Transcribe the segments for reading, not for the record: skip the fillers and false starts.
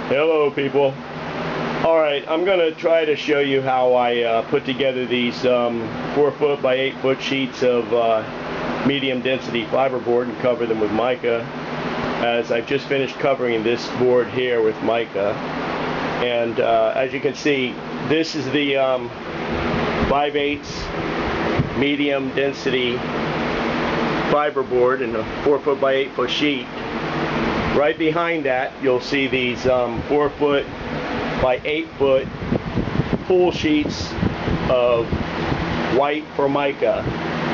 Hello people. Alright, I'm going to try to show you how I put together these 4 foot by 8 foot sheets of medium density fiberboard and cover them with mica, as I've just finished covering this board here with mica. And as you can see, this is the 5/8 medium density fiberboard in a 4 foot by 8 foot sheet. Right behind that, you'll see these 4 foot by 8 foot full sheets of white Formica.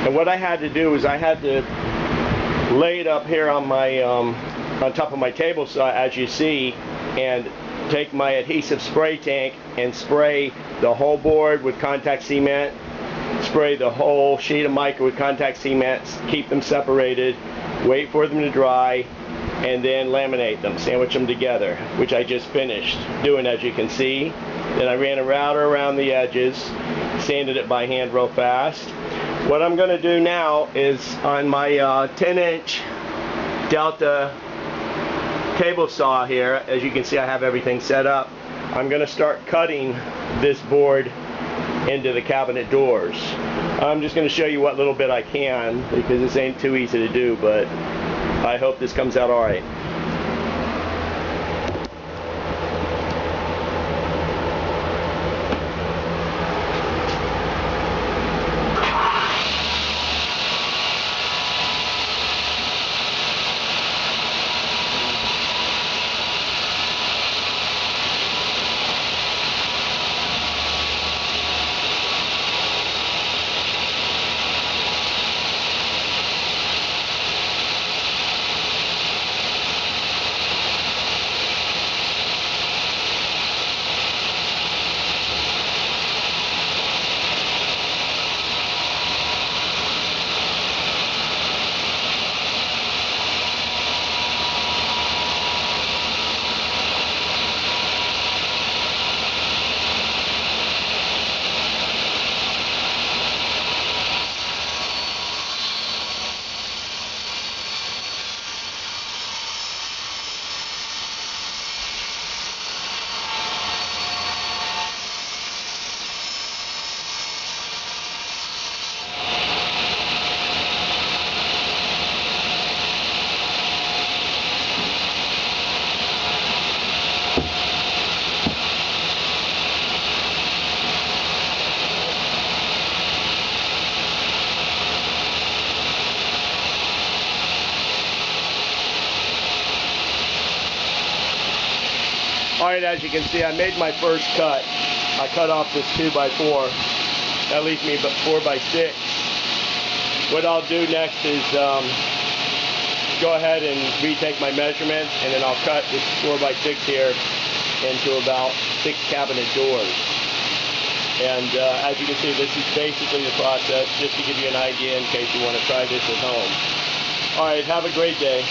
And what I had to do is I had to lay it up here on my on top of my table saw, as you see, and take my adhesive spray tank and spray the whole board with contact cement, spray the whole sheet of mica with contact cement, keep them separated, wait for them to dry, and then laminate them, sandwich them together, which I just finished doing, as you can see. Then I ran a router around the edges, sanded it by hand real fast. What I'm going to do now is on my 10-inch Delta table saw here, as you can see I have everything set up, I'm going to start cutting this board into the cabinet doors. I'm just going to show you what little bit I can, because this ain't too easy to do, but I hope this comes out alright. Alright, as you can see, I made my first cut. I cut off this 2x4. That leaves me about 4x6. What I'll do next is go ahead and retake my measurements, and then I'll cut this 4x6 here into about 6 cabinet doors. And as you can see, this is basically the process, just to give you an idea in case you want to try this at home. Alright, have a great day.